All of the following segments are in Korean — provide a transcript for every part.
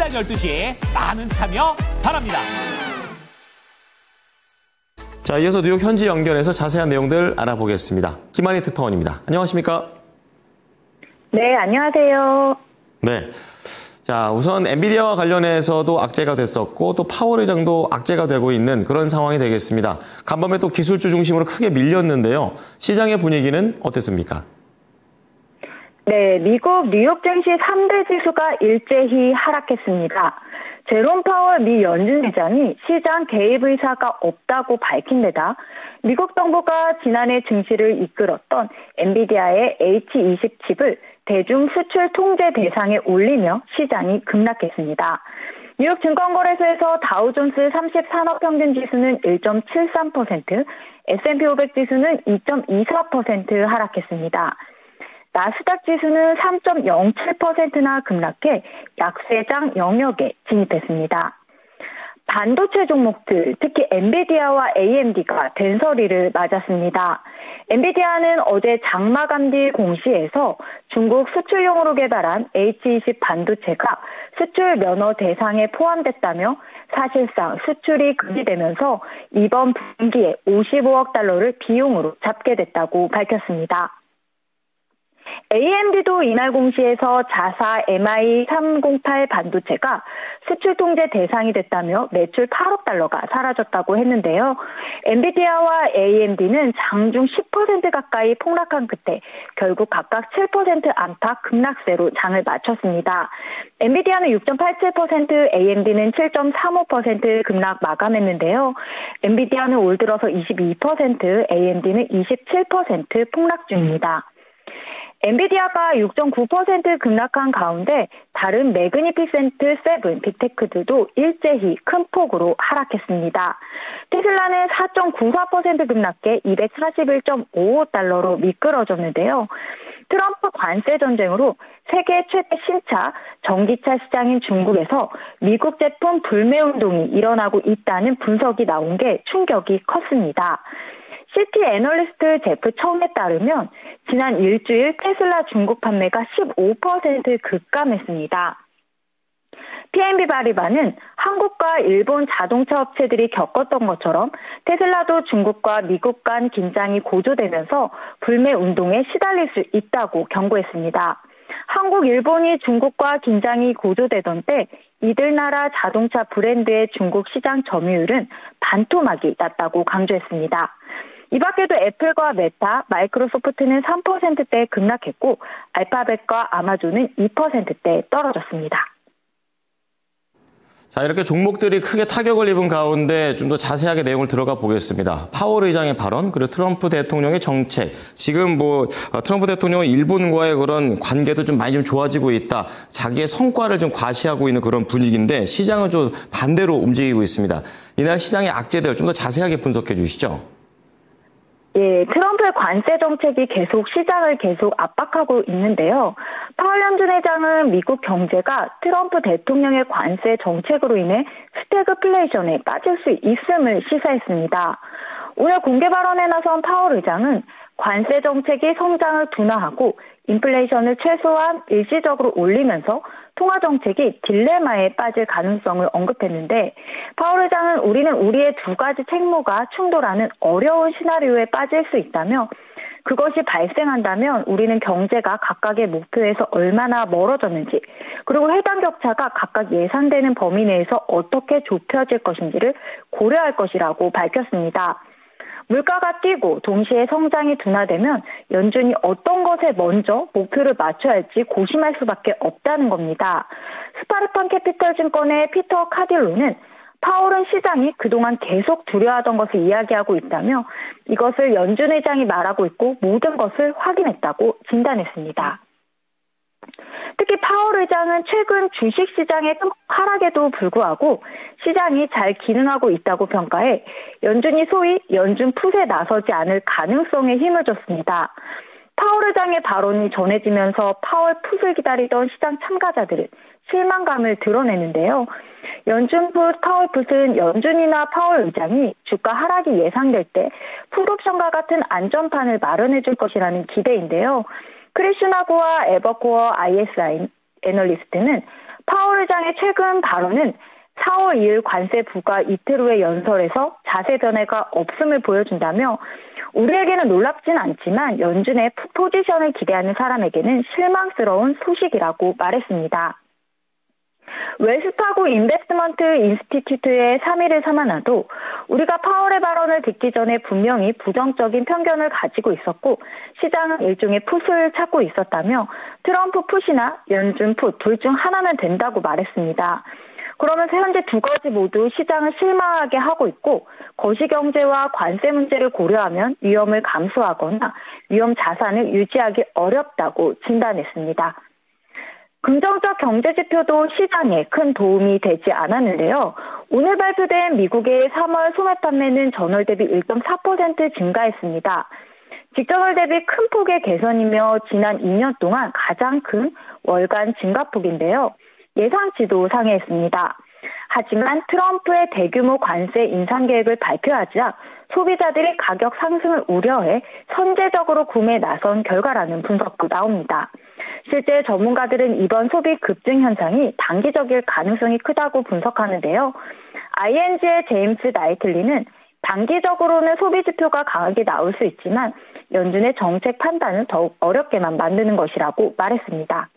오전 12시 많은 참여 바랍니다. 자, 이어서 뉴욕 현지 연결해서 자세한 내용들 알아보겠습니다. 김한희 특파원입니다. 안녕하십니까? 네, 안녕하세요. 네. 자, 우선 엔비디아와 관련해서도 악재가 됐었고 또 파월 의장도 악재가 되고 있는 그런 상황이 되겠습니다. 간밤에 또 기술주 중심으로 크게 밀렸는데요. 시장의 분위기는 어땠습니까? 네, 미국 뉴욕 증시 3대 지수가 일제히 하락했습니다. 제롬 파월 미 연준 의장이 시장 개입 의사가 없다고 밝힌 데다 미국 정부가 지난해 증시를 이끌었던 엔비디아의 H20 칩을 대중 수출 통제 대상에 올리며 시장이 급락했습니다. 뉴욕 증권거래소에서 다우존스 30산업 평균 지수는 1.73%, S&P 500 지수는 2.24% 하락했습니다. 나스닥 지수는 3.07%나 급락해 약세장 영역에 진입했습니다. 반도체 종목들, 특히 엔비디아와 AMD가 된서리를 맞았습니다. 엔비디아는 어제 장마감기 공시에서 중국 수출용으로 개발한 H20 반도체가 수출 면허 대상에 포함됐다며 사실상 수출이 금지되면서 이번 분기에 55억 달러를 비용으로 잡게 됐다고 밝혔습니다. AMD도 이날 공시에서 자사 MI308 반도체가 수출 통제 대상이 됐다며 매출 8억 달러가 사라졌다고 했는데요. 엔비디아와 AMD는 장중 10% 가까이 폭락한 끝에 결국 각각 7% 안팎 급락세로 장을 마쳤습니다. 엔비디아는 6.87%, AMD는 7.35% 급락 마감했는데요. 엔비디아는 올 들어서 22%, AMD는 27% 폭락 중입니다. 엔비디아가 6.9% 급락한 가운데 다른 매그니피센트 7 빅테크들도 일제히 큰 폭으로 하락했습니다. 테슬라는 4.94% 급락해 241.55달러로 미끄러졌는데요. 트럼프 관세 전쟁으로 세계 최대 신차, 전기차 시장인 중국에서 미국 제품 불매 운동이 일어나고 있다는 분석이 나온 게 충격이 컸습니다. 시티 애널리스트 제프 청에 따르면 지난 일주일 테슬라 중국 판매가 15% 급감했습니다. PNB 바리바는 한국과 일본 자동차 업체들이 겪었던 것처럼 테슬라도 중국과 미국 간 긴장이 고조되면서 불매 운동에 시달릴 수 있다고 경고했습니다. 한국, 일본이 중국과 긴장이 고조되던 때 이들 나라 자동차 브랜드의 중국 시장 점유율은 반토막이 났다고 강조했습니다. 이 밖에도 애플과 메타, 마이크로소프트는 3%대 급락했고 알파벳과 아마존은 2%대 떨어졌습니다. 자, 이렇게 종목들이 크게 타격을 입은 가운데 좀 더 자세하게 내용을 들어가 보겠습니다. 파월 의장의 발언, 그리고 트럼프 대통령의 정책. 지금 트럼프 대통령은 일본과의 그런 관계도 좀 많이 좋아지고 있다. 자기의 성과를 좀 과시하고 있는 그런 분위기인데 시장은 좀 반대로 움직이고 있습니다. 이날 시장의 악재들 좀 더 자세하게 분석해 주시죠. 예, 트럼프의 관세 정책이 시장을 계속 압박하고 있는데요. 파월 연준 회장은 미국 경제가 트럼프 대통령의 관세 정책으로 인해 스태그플레이션에 빠질 수 있음을 시사했습니다. 오늘 공개 발언에 나선 파월 의장은 관세 정책이 성장을 둔화하고 인플레이션을 최소한 일시적으로 올리면서 통화 정책이 딜레마에 빠질 가능성을 언급했는데 파월 의장은 우리는 우리의 두 가지 책무가 충돌하는 어려운 시나리오에 빠질 수 있다며 그것이 발생한다면 우리는 경제가 각각의 목표에서 얼마나 멀어졌는지 그리고 해당 격차가 각각 예상되는 범위 내에서 어떻게 좁혀질 것인지를 고려할 것이라고 밝혔습니다. 물가가 뛰고 동시에 성장이 둔화되면 연준이 어떤 것에 먼저 목표를 맞춰야 할지 고심할 수밖에 없다는 겁니다. 스파르탄 캐피털 증권의 피터 카딜로는 파월은 시장이 그동안 계속 두려워하던 것을 이야기하고 있다며 이것을 연준 의장이 말하고 있고 모든 것을 확인했다고 진단했습니다. 특히 파월 의장은 최근 주식시장의 하락에도 불구하고 시장이 잘 기능하고 있다고 평가해 연준이 소위 연준 풋에 나서지 않을 가능성에 힘을 줬습니다. 파월 의장의 발언이 전해지면서 파월 풋을 기다리던 시장 참가자들은 실망감을 드러내는데요. 연준 풋, 파월 풋은 연준이나 파월 의장이 주가 하락이 예상될 때 풋옵션과 같은 안전판을 마련해 줄 것이라는 기대인데요. 크리슈나고와 에버코어 ISI 애널리스트는 파월 의장의 최근 발언은 4월 2일 관세 부과 이틀 후의 연설에서 자세 변화가 없음을 보여준다며 우리에게는 놀랍진 않지만 연준의 포지션을 기대하는 사람에게는 실망스러운 소식이라고 말했습니다. 웰스파고 인베스트먼트 인스티튜트의 3일을 삼아놔도 우리가 파월의 발언을 듣기 전에 분명히 부정적인 편견을 가지고 있었고 시장은 일종의 풋을 찾고 있었다며 트럼프 풋이나 연준 풋 둘 중 하나면 된다고 말했습니다. 그러면서 현재 두 가지 모두 시장을 실망하게 하고 있고 거시경제와 관세 문제를 고려하면 위험을 감수하거나 위험 자산을 유지하기 어렵다고 진단했습니다. 긍정적 경제 지표도 시장에 큰 도움이 되지 않았는데요. 오늘 발표된 미국의 3월 소매 판매는 전월 대비 1.4% 증가했습니다. 직전월 대비 큰 폭의 개선이며 지난 2년 동안 가장 큰 월간 증가폭인데요. 예상치도 상회했습니다. 하지만 트럼프의 대규모 관세 인상 계획을 발표하자 소비자들이 가격 상승을 우려해 선제적으로 구매에 나선 결과라는 분석도 나옵니다. 실제 전문가들은 이번 소비 급증 현상이 단기적일 가능성이 크다고 분석하는데요. ING의 제임스 나이틀리는 단기적으로는 소비 지표가 강하게 나올 수 있지만 연준의 정책 판단을 더욱 어렵게만 만드는 것이라고 말했습니다.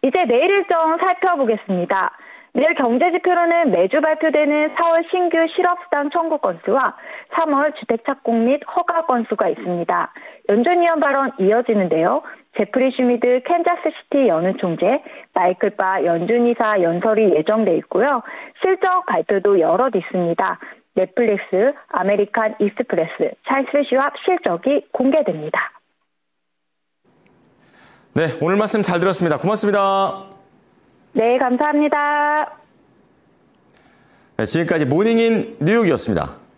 이제 내일 일정 살펴보겠습니다. 내일 경제지표로는 매주 발표되는 4월 신규 실업수당 청구 건수와 3월 주택착공 및 허가 건수가 있습니다. 연준 위원 발언 이어지는데요. 제프리 슈미드 캔자스시티 연은 총재, 마이클 바 연준 이사 연설이 예정돼 있고요. 실적 발표도 여럿 있습니다. 넷플릭스, 아메리칸 익스프레스, 찰스 슈왑 실적이 공개됩니다. 네, 오늘 말씀 잘 들었습니다. 고맙습니다. 네, 감사합니다. 네, 지금까지 모닝인 뉴욕이었습니다.